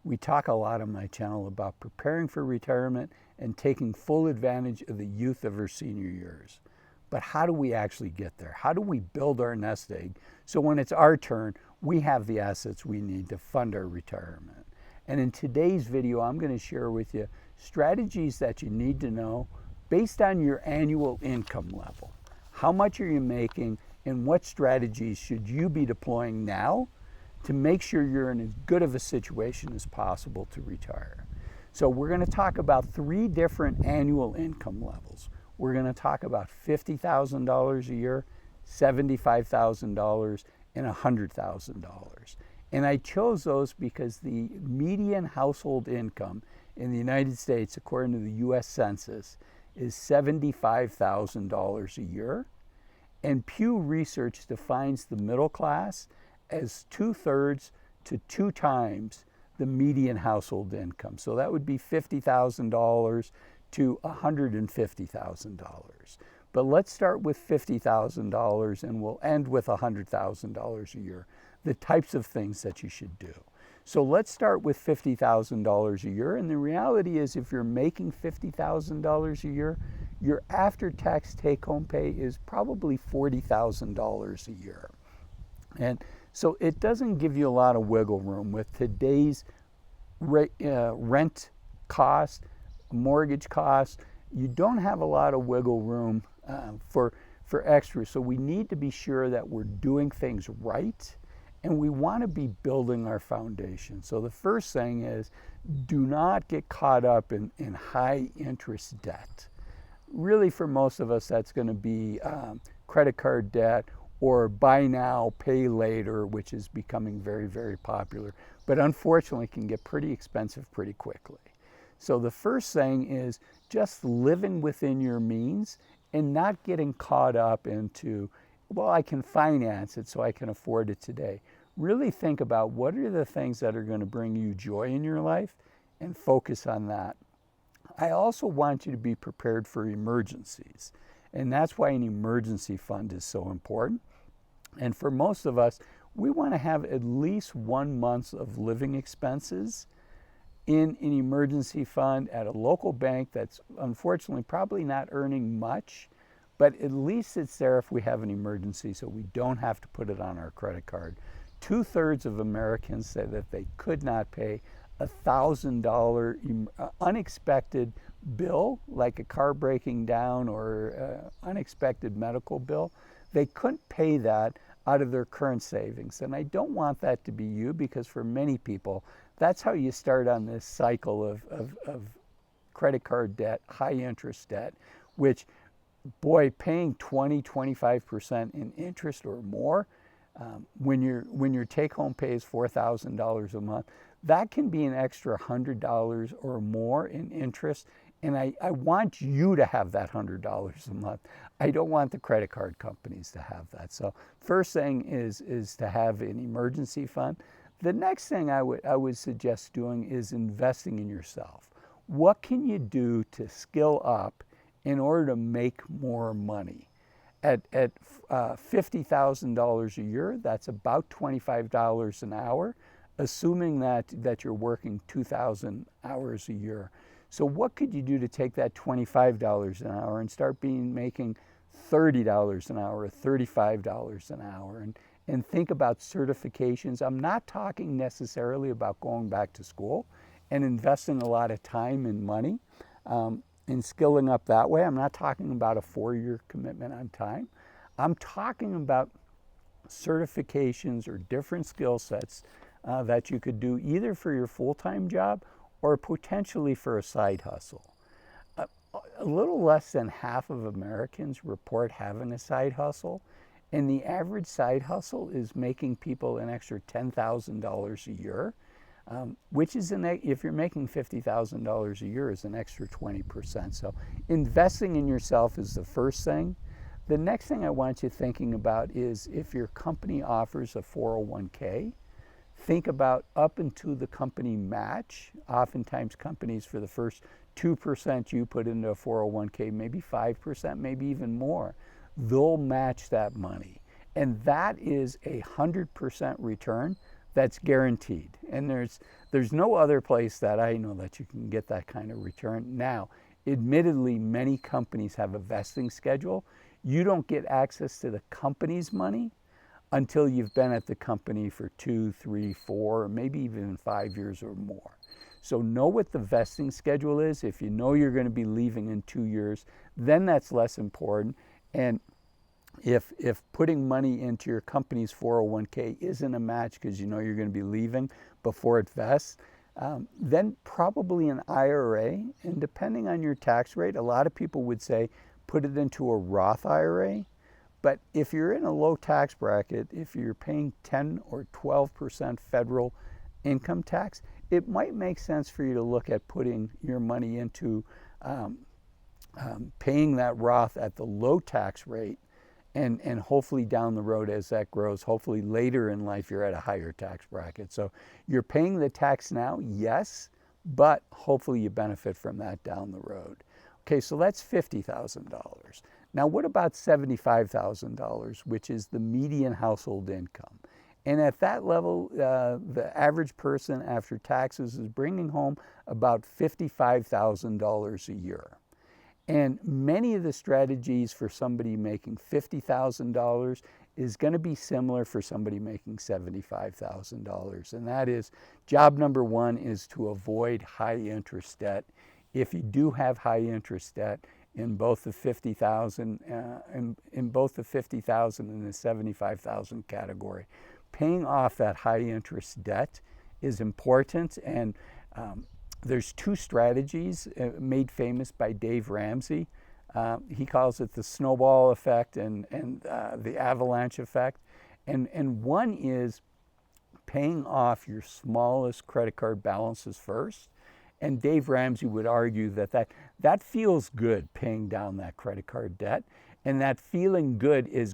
We talk a lot on my channel about preparing for retirement and taking full advantage of the youth of our senior years. But how do we actually get there? How do we build our nest egg so when it's our turn, we have the assets we need to fund our retirement? And in today's video, I'm going to share with you strategies that you need to know based on your annual income level. How much are you making, and what strategies should you be deploying now to make sure you're in as good of a situation as possible to retire? So we're going to talk about 3 different annual income levels. We're going to talk about $50,000 a year, $75,000, and $100,000. And I chose those because the median household income in the United States, according to the US Census, is $75,000 a year. And Pew Research defines the middle class as 2/3 to 2 times the median household income. So that would be $50,000 to $150,000. But let's start with $50,000 and we'll end with $100,000 a year, the types of things that you should do. So let's start with $50,000 a year. And the reality is, if you're making $50,000 a year, your after-tax take-home pay is probably $40,000 a year. And so it doesn't give you a lot of wiggle room with today's rent cost, mortgage costs. You don't have a lot of wiggle room for extras. So we need to be sure that we're doing things right, and we want to be building our foundation. So the first thing is, do not get caught up in high interest debt. Really, for most of us, that's going to be credit card debt or buy now, pay later, which is becoming very, very popular, but unfortunately can get pretty expensive pretty quickly. So the first thing is just living within your means and not getting caught up into, well, I can finance it so I can afford it today. Really think about what are the things that are going to bring you joy in your life and focus on that. I also want you to be prepared for emergencies. And that's why an emergency fund is so important. And for most of us, we want to have at least 1 month of living expenses in an emergency fund at a local bank that's unfortunately probably not earning much, but at least it's there if we have an emergency so we don't have to put it on our credit card. 2/3 of Americans say that they could not pay a $1,000 unexpected bill, like a car breaking down or unexpected medical bill. They couldn't pay that out of their current savings. And I don't want that to be you, because for many people, that's how you start on this cycle of credit card debt, high interest debt, which, boy, paying 20-25% in interest or more, when your take-home pay is $4,000 a month, that can be an extra $100 or more in interest. And I want you to have that $100 a month. I don't want the credit card companies to have that. So first thing is to have an emergency fund. The next thing I would suggest doing is investing in yourself. What can you do to skill up in order to make more money? At $50,000 a year, that's about $25 an hour, assuming that you're working 2,000 hours a year. So what could you do to take that $25 an hour and start making $30 an hour or $35 an hour? And think about certifications. I'm not talking necessarily about going back to school and investing a lot of time and money and skilling up that way. I'm not talking about a 4-year commitment on time. I'm talking about certifications or different skill sets that you could do either for your full-time job or potentially for a side hustle. A little less than half of Americans report having a side hustle, and the average side hustle is making people an extra $10,000 a year, which is, if you're making $50,000 a year, is an extra 20%. So investing in yourself is the first thing. The next thing I want you thinking about is, if your company offers a 401k, think about up into the company match. Oftentimes companies, for the first 2% you put into a 401k, maybe 5%, maybe even more, they'll match that money. And that is a 100% return that's guaranteed. And there's no other place that I know that you can get that kind of return. Now, admittedly, many companies have a vesting schedule. You don't get access to the company's money until you've been at the company for 2, 3, 4, maybe even 5 years or more. So know what the vesting schedule is. If you know you're going to be leaving in 2 years, then that's less important. And if putting money into your company's 401k isn't a match because you know you're going to be leaving before it vests, then probably an IRA. And depending on your tax rate, a lot of people would say put it into a Roth IRA. But if you're in a low tax bracket, if you're paying 10 or 12% federal income tax, it might make sense for you to look at putting your money into paying that Roth at the low tax rate, and hopefully down the road as that grows, hopefully later in life you're at a higher tax bracket. So you're paying the tax now, yes, but hopefully you benefit from that down the road. Okay, so that's $50,000. Now what about $75,000, which is the median household income? And at that level, the average person after taxes is bringing home about $55,000 a year. And many of the strategies for somebody making $50,000 is going to be similar for somebody making $75,000. And that is, job number one is to avoid high interest debt. If you do have high interest debt in both the 50,000 in both the 50,000 and the 75,000 category, paying off that high interest debt is important. And there's two strategies made famous by Dave Ramsey. He calls it the snowball effect and the avalanche effect. And one is paying off your smallest credit card balances first. And Dave Ramsey would argue that feels good, paying down that credit card debt. And that feeling good is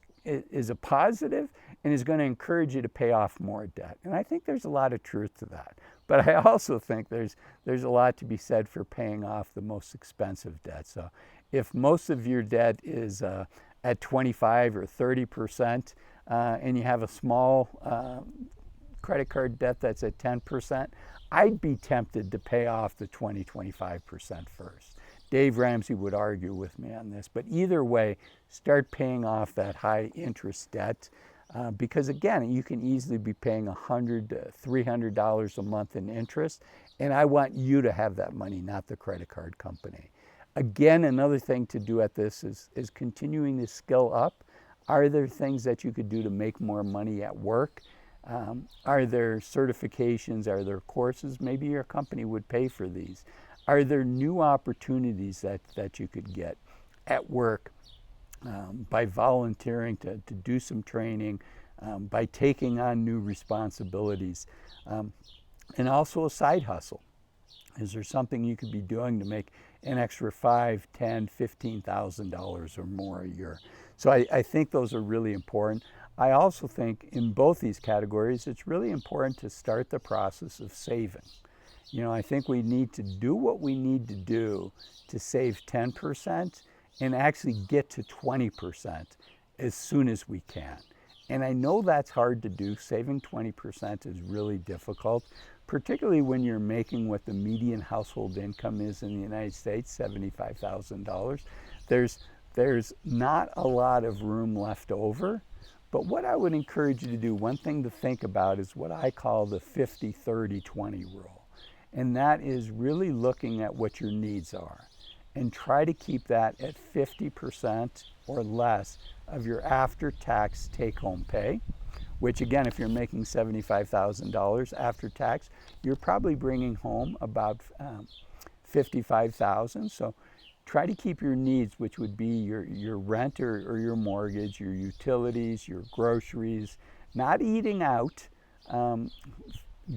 a positive and is going to encourage you to pay off more debt. And I think there's a lot of truth to that. But I also think there's a lot to be said for paying off the most expensive debt. So if most of your debt is at 25 or 30%, and you have a small credit card debt that's at 10%, I'd be tempted to pay off the 20-25% first. Dave Ramsey would argue with me on this, but either way, start paying off that high interest debt, because again, you can easily be paying $100 to $300 a month in interest, and I want you to have that money, not the credit card company. Again, another thing to do at this is continuing to skill up. Are there things that you could do to make more money at work? Are there certifications? Are there courses? Maybe your company would pay for these. Are there new opportunities that you could get at work by volunteering to do some training, by taking on new responsibilities, and also a side hustle? Is there something you could be doing to make an extra $5,000, $10,000, $15,000 or more a year? So I think those are really important. I also think in both these categories, it's really important to start the process of saving. You know, I think we need to do what we need to do to save 10% and actually get to 20% as soon as we can. And I know that's hard to do. Saving 20% is really difficult, particularly when you're making what the median household income is in the United States, $75,000. There's not a lot of room left over. But what I would encourage you to do, one thing to think about is what I call the 50-30-20 rule. And that is really looking at what your needs are and try to keep that at 50% or less of your after-tax take-home pay, which again, if you're making $75,000 after tax, you're probably bringing home about $55,000. So try to keep your needs, which would be your rent or your mortgage, your utilities, your groceries, not eating out,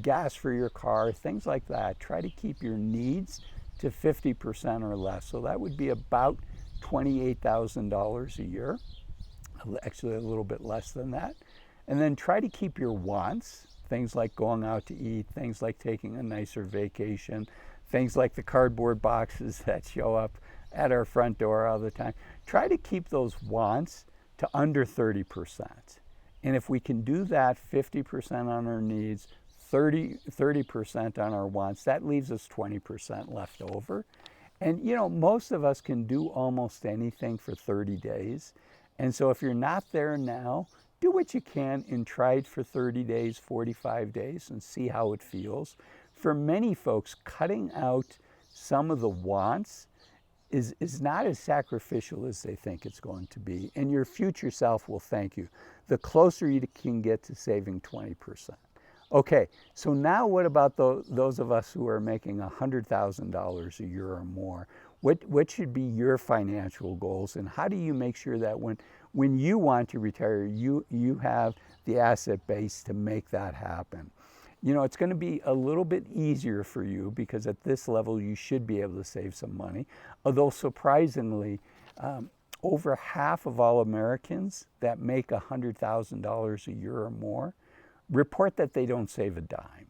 gas for your car, things like that. Try to keep your needs to 50% or less. So that would be about $28,000 a year, actually a little bit less than that. And then try to keep your wants, things like going out to eat, things like taking a nicer vacation, things like the cardboard boxes that show up at our front door all the time. Try to keep those wants to under 30%. And if we can do that 50% on our needs, 30% on our wants, that leaves us 20% left over. And you know, most of us can do almost anything for 30 days. And so if you're not there now, do what you can and try it for 30 days, 45 days, and see how it feels. For many folks, cutting out some of the wants is not as sacrificial as they think it's going to be. And your future self will thank you the closer you can get to saving 20%. Okay, so now what about those of us who are making $100,000 a year or more? What should be your financial goals, and how do you make sure that when you want to retire, you have the asset base to make that happen? You know, it's going to be a little bit easier for you because at this level you should be able to save some money. Although surprisingly, over half of all Americans that make $100,000 a year or more report that they don't save a dime.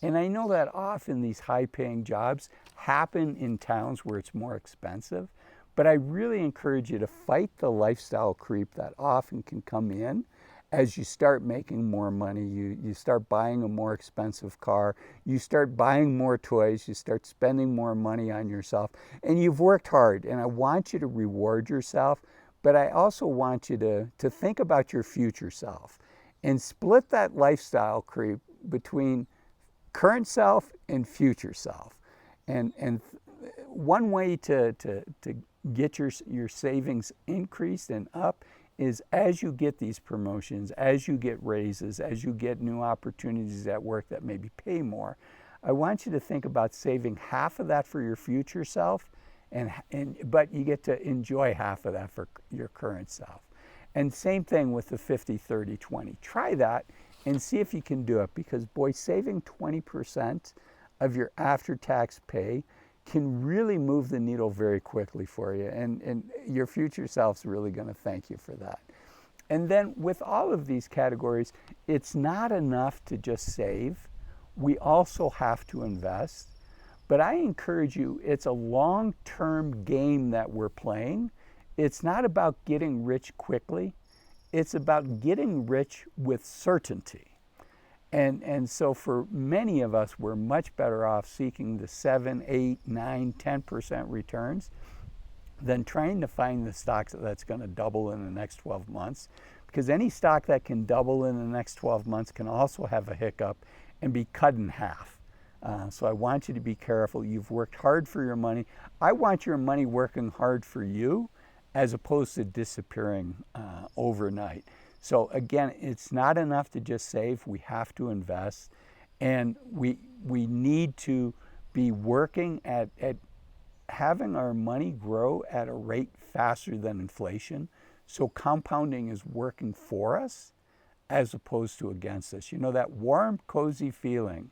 And I know that often these high-paying jobs happen in towns where it's more expensive, but I really encourage you to fight the lifestyle creep that often can come in as you start making more money. You start buying a more expensive car, you start buying more toys, you start spending more money on yourself, and you've worked hard, and I want you to reward yourself, but I also want you to think about your future self and split that lifestyle creep between current self and future self. And one way to get your savings increased and up is as you get these promotions, as you get raises, as you get new opportunities at work that maybe pay more, I want you to think about saving half of that for your future self, but you get to enjoy half of that for your current self. And same thing with the 50-30-20. Try that and see if you can do it, because boy, saving 20% of your after-tax pay can really move the needle very quickly for you, and your future self's really going to thank you for that. And then with all of these categories, it's not enough to just save. We also have to invest. But I encourage you, it's a long-term game that we're playing. It's not about getting rich quickly. It's about getting rich with certainty. And so for many of us, we're much better off seeking the 7, 8, 9, 10% returns than trying to find the stock that's going to double in the next 12 months. Because any stock that can double in the next 12 months can also have a hiccup and be cut in half. So I want you to be careful. You've worked hard for your money. I want your money working hard for you as opposed to disappearing overnight. So again, it's not enough to just save. We have to invest, and we need to be working at having our money grow at a rate faster than inflation. So compounding is working for us as opposed to against us. You know, that warm, cozy feeling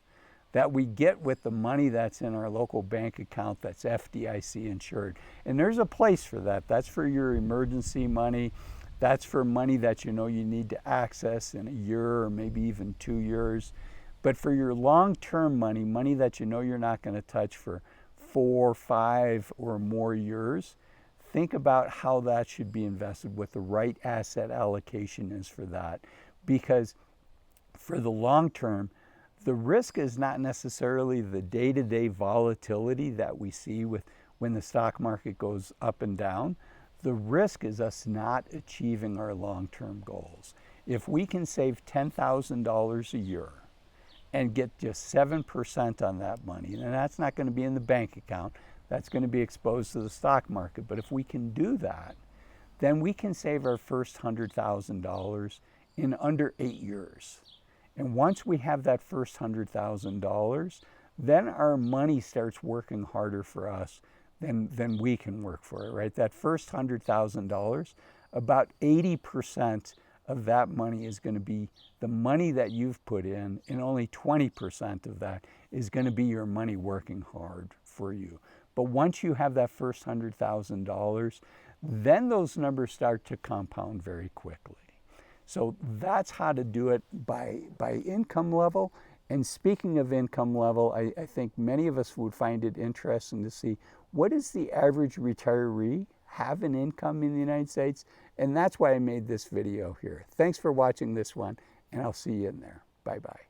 that we get with the money that's in our local bank account that's FDIC insured. And there's a place for that. That's for your emergency money. That's for money that you know you need to access in a year or maybe even 2 years. But for your long-term money, money that you know you're not going to touch for 4, 5, or more years, think about how that should be invested, what the right asset allocation is for that. Because for the long term, the risk is not necessarily the day-to-day volatility that we see when the stock market goes up and down. The risk is us not achieving our long-term goals. If we can save $10,000 a year and get just 7% on that money, and that's not going to be in the bank account, that's going to be exposed to the stock market. But if we can do that, then we can save our first $100,000 in under 8 years. And once we have that first $100,000, then our money starts working harder for us than we can work for it, right? That first $100,000, about 80% of that money is going to be the money that you've put in, and only 20% of that is going to be your money working hard for you. But once you have that first $100,000, then those numbers start to compound very quickly. So that's how to do it by income level. And speaking of income level, I think many of us would find it interesting to see what is the average retiree have an income in the United States. And that's why I made this video here. Thanks for watching this one, and I'll see you in there. Bye-bye.